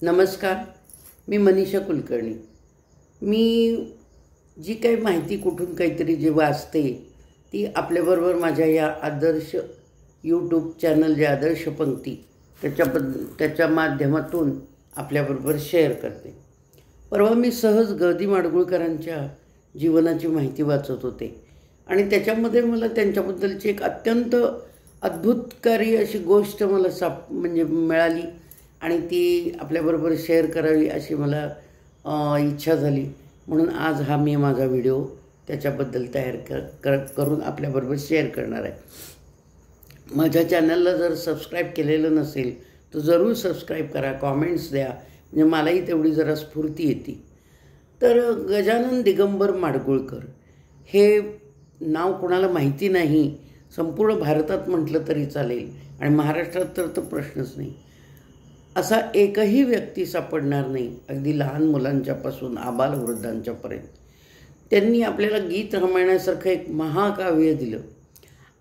नमस्कार. मी मनीषा कुलकर्णी. मी जी काही माहिती कुठून काहीतरी जे वाचते ती आपल्याबरोबर माझ्या या आदर्श यूट्यूब चॅनल जे आदर्श पंक्ती त्याच्या माध्यमातून आपल्याबरोबर शेअर करते. परवा मी सहज ग. माडगूळकरांच्या जीवनाची माहिती वाचत होते आणि त्याच्यामध्ये मला त्यांच्याबद्दलची एक अत्यंत अद्भुतकारी अशी गोष्ट मला मिळाली आणि ती आपल्याबरोबर शेअर करावी अशी मला इच्छा झाली. म्हणून आज हा मी माझा व्हिडिओ त्याच्याबद्दल तयार करून आपल्याबरोबर शेअर करणार आहे. माझ्या चॅनलला जर सबस्क्राईब केलेलं नसेल तर जरूर सबस्क्राईब करा, कॉमेंट्स द्या, म्हणजे मलाही तेवढी जरा स्फूर्ती येते. तर गजानन दिगंबर माडगूळकर हे नाव कोणाला माहिती नाही, संपूर्ण भारतात म्हटलं तरी चालेल आणि महाराष्ट्रात तर प्रश्नच नाही. असा एकही व्यक्ती सापडणार नाही, अगदी लहान मुलांच्यापासून आबालवृद्धांच्यापर्यंत. त्यांनी आपल्याला गीत रामायणासारखं एक महाकाव्य दिलं.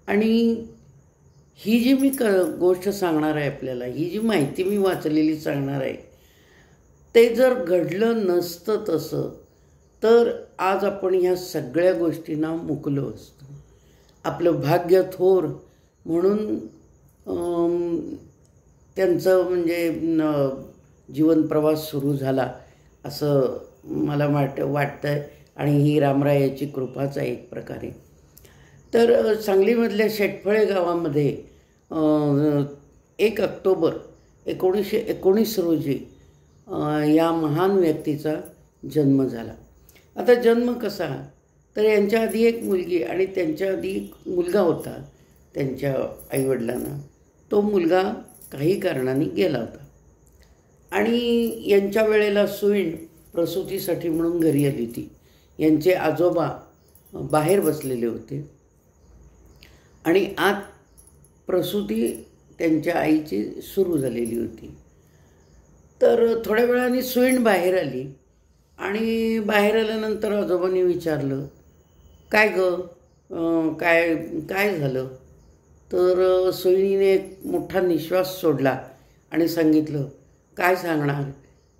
आणि ही जी मी गोष्ट सांगणार आहे आपल्याला, ही जी माहिती मी वाचलेली सांगणार आहे, ते जर घडलं नसतं तसं तर आज आपण ह्या सगळ्या गोष्टींना मुकलो असतो. आपलं भाग्य थोर म्हणून त्यांचं जीवनप्रवास सुरू झाला असं मला वाटतं आहे. आणि ही रामरायाची कृपाच आहे एक प्रकारे. तर सांगलीमधल्या शेटफळे गावामध्ये 1 ऑक्टोबर 1919 रोजी या महान व्यक्तीचा जन्म झाला. आता जन्म कसा, तर यांच्या आधी एक मुलगी आणि त्यांच्या आधी एक मुलगा होता त्यांच्या आईवडिलांना. तो मुलगा काही कारणाने गेला होता आणि यांच्या वेळेला सून प्रसूतीसाठी म्हणून घरी आली होती. यांचे आजोबा बाहेर बसलेले होते आणि आत प्रसूती त्यांच्या आईची सुरू झालेली होती. तर थोड्या वेळाने सून बाहेर आली आणि बाहेर आल्यानंतर आजोबांनी विचारलं, काय गं, काय झालं? तर सोयीने एक मोठा निश्वास सोडला आणि सांगितलं, काय सांगणार,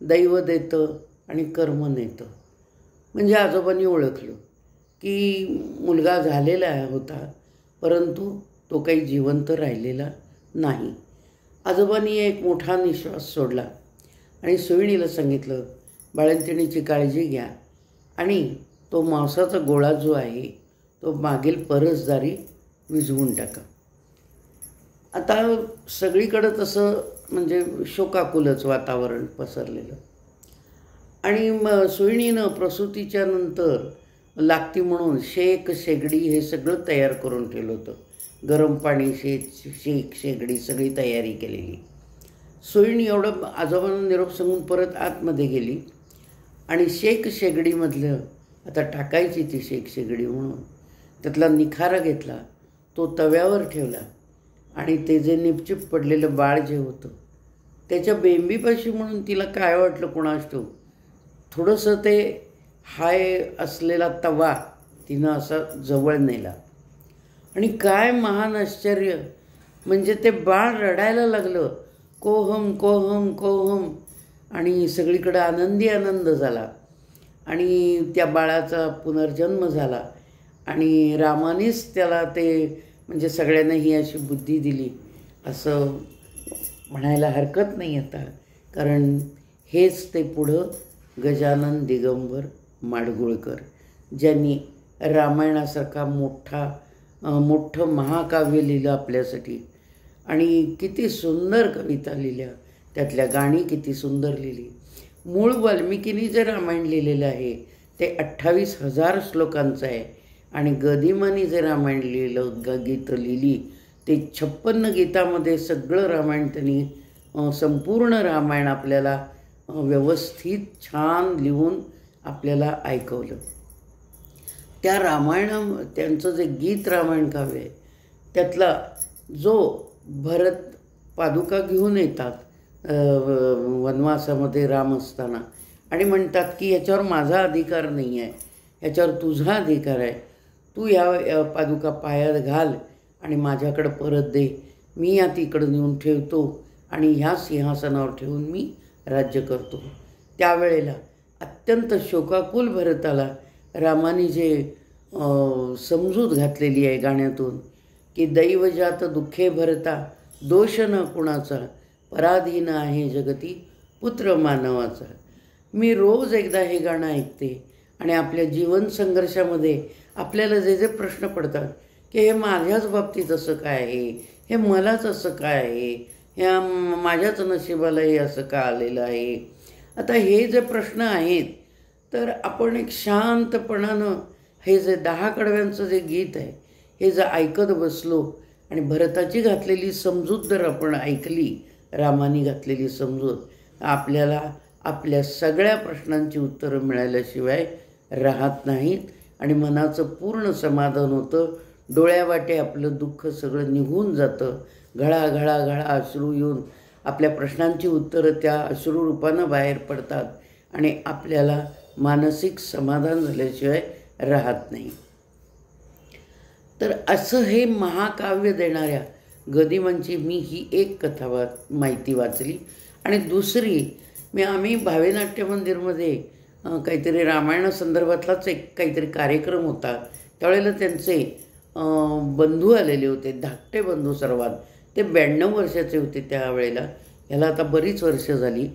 दैव देतं आणि कर्म नेतं. म्हणजे आजोबांनी ओळखलं की मुलगा झालेला होता परंतु तो काही जिवंत राहिलेला नाही. आजोबांनी एक मोठा निश्वास सोडला आणि सोयीणीला सांगितलं, बाळंतिणीची काळजी घ्या आणि तो मांसाचा गोळा जो आहे तो मागील परसदारी विझवून टाका. आता सगळीकडं तसं शोकाकुलच वातावरण पसरलेलं. आणि सोयीणीनं प्रसूतीच्या नंतर लागती म्हणून शेक शेगडी हे सगळं तयार करून ठेवलं होतं. गरम पाणी, शेक शेगडी सगळी तयारी केलेली. सोयीणी एवढं आजोबांना निरोप सांगून परत आतमध्ये गेली आणि शेक शेगडीमधलं आता टाकायची ती शेक शेगडी म्हणून त्यातला निखारा घेतला, तो तव्यावर ठेवला आणि ते जे निपचिप पडलेलं बाळ जे होतं त्याच्या बेंबीपाशी म्हणून तिला काय वाटलं कोणास ठाऊक, थोडंसं ते हाय असलेला तवा तिनं असा जवळ नेला आणि काय महान आश्चर्य, म्हणजे ते बाळ रडायला लागलं, कोहम कोहम कोहम. आणि सगळीकडे आनंद झाला आणि त्या बाळाचा पुनर्जन्म झाला. आणि रामानेच त्याला ते सगळ्यांना ही अशी बुद्धी दिली असं म्हणायला हरकत नाही आता. कारण हेच ते पुढं गजानन दिगंबर माडगूळकर, ज्यांनी रामायणासारखा मोठं महाकाव्य लिहिलं आपल्यासाठी. आणि किती सुंदर कविता लिहिल्या, त्यातल्या गाणी किती सुंदर लिहिली. मूळ वाल्मिकीनी जे रामायण लिहिलेलं आहे ते 28,000 श्लोकांचं आहे आणि गदिमानी जे रामायण गीतं लिहिली ते 56 गीतामध्ये सगळं रामायण त्यांनी संपूर्ण रामायण आपल्याला व्यवस्थित छान लिहून आपल्याला ऐकवलं. त्या त्यांचं जे गीत रामायण काव्य आहे त्यातला जो भरत पादुका घेऊन येतात वनवासामध्ये राम असताना आणि म्हणतात की याच्यावर माझा अधिकार नाही आहे, याच्यावर तुझा अधिकार आहे, तू ह्या पादुका पायात घाल आणि माझ्याकडं परत दे, मी या तिकडं नेऊन ठेवतो आणि ह्या सिंहासनावर ठेवून मी राज्य करतो. त्यावेळेला अत्यंत शोकाकुल भरताला रामाने जे समजूत घातलेली आहे गाण्यातून की दैवजात दुःखे भरता दोष न कुणाचा पराधीन आहे जगती पुत्र मानवाचा. मी रोज एकदा हे गाणं ऐकते आणि आपल्या जीवन संघर्षामध्ये आपल्याला जे जे प्रश्न पडतात की हे माझ्याच बाबतीत असं काय आहे, हे मलाच असं काय आहे, ह्या माझ्याच नशिबाला हे असं का आलेलं आहे. आता हे जे प्रश्न आहेत तर आपण एक शांतपणानं हे जे 10 कडव्यांचं जे गीत आहे हे जर ऐकत बसलो आणि भरताची घातलेली समजूत जर आपण ऐकली, रामाने घातलेली समजूत, आपल्याला आपल्या सगळ्या प्रश्नांची उत्तरं मिळाल्याशिवाय राहत नाहीत आणि मनाचं पूर्ण समाधान होतं. डोळ्यावाटे आपलं दुःख सगळं निघून जातं. घळा घळा घळा अश्रू येऊन आपल्या प्रश्नांची उत्तरं त्या अश्रूरूपानं बाहेर पडतात आणि आपल्याला मानसिक समाधान झाल्याशिवाय राहत नाही. तर असं हे महाकाव्य देणाऱ्या गदिमांची मी ही एक कथा माहिती वाचली. आणि दुसरी आम्ही भावे नाट्य मंदिरमध्ये काहीतरी रामायणासंदर्भातलाच एक काहीतरी कार्यक्रम होता. त्यावेळेला त्यांचे बंधू आलेले होते, धाकटे बंधू सर्वात. ते 92 वर्षाचे होते त्यावेळेला. ह्याला आता बरीच वर्ष झाली.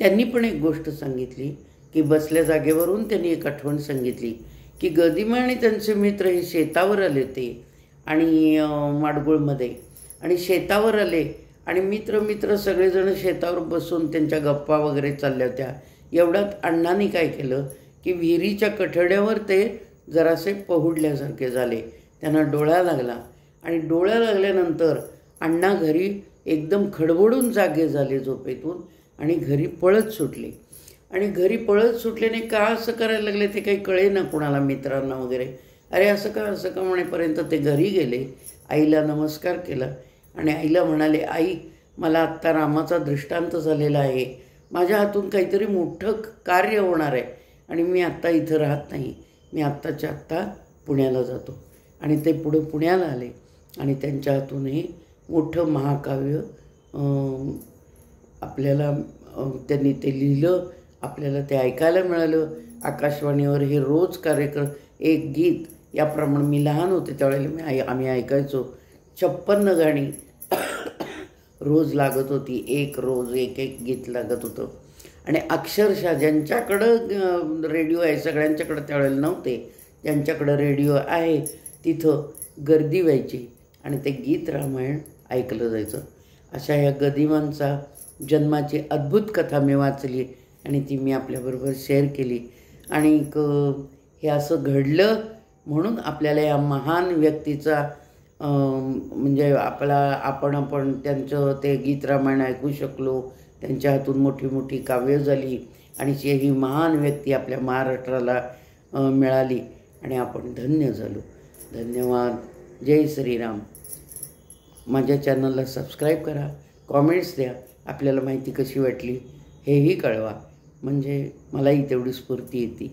त्यांनी पण एक गोष्ट सांगितली की बसल्या जागेवरून त्यांनी एक आठवण सांगितली की गदिमा आणि त्यांचे मित्र हे शेतावर आले होते आणि माडगुळमध्ये, आणि शेतावर आले आणि मित्र सगळेजण शेतावर बसून त्यांच्या गप्पा वगैरे चालल्या होत्या. एवढ्यात अण्णांनी काय केलं की विहिरीच्या कठड्यावर ते जरासे पहुडल्यासारखे झाले. त्यांना डोळा लागला आणि डोळा लागल्यानंतर अण्णा घरी एकदम खडबडून जागे झाले झोपेतून आणि घरी पळत सुटले. आणि घरी पळत सुटल्याने का असं करायला लागले ते काही कळे ना कुणाला, मित्रांना वगैरे. अरे असं का म्हणेपर्यंत ते घरी गेले. आईला नमस्कार केला आणि आईला म्हणाले, आई मला आत्ता रामाचा दृष्टांत झालेला आहे, माझ्या हातून काहीतरी मोठं कार्य होणार आहे आणि मी आत्ता इथं राहत नाही, मी आत्ताच्या आत्ता पुण्याला जातो. आणि ते पुढं पुण्याला आले आणि त्यांच्या हातून हे मोठं महाकाव्य आपल्याला त्यांनी ते लिहिलं, आपल्याला ते ऐकायला मिळालं. आकाशवाणीवर हे रोज कार्यक्रम, एक गीत, याप्रमाणे मी लहान होते त्यावेळेला आम्ही ऐकायचो. 56 गाणी रोज लागत होती. एक रोज एक गीत लागत होतं. आणि अक्षरशः ज्यांच्याकडं रेडिओ आहे, सगळ्यांच्याकडं त्यावेळेला नव्हते, ज्यांच्याकडं रेडिओ आहे तिथं गर्दी व्हायची आणि ते गीत रामायण ऐकलं जायचं. अशा ह्या गदिमांचा जन्माची अद्भुत कथा मी वाचली आणि ती मी आपल्याबरोबर शेअर केली. आणि हे असं घडलं म्हणून आपल्याला या महान व्यक्तीचा म्हणजे आपण त्यांचं ते गीत रामायण ऐकू शकलो. त्यांच्या हातून मोठी मोठी काव्य झाली आणि ही महान व्यक्ती आपल्या महाराष्ट्राला मिळाली आणि आपण धन्य झालो. धन्यवाद. जय श्रीराम. माझ्या चॅनलला सबस्क्राईब करा, कॉमेंट्स द्या, आपल्याला माहिती कशी वाटली हेही कळवा, म्हणजे मलाही तेवढी स्फूर्ती येते.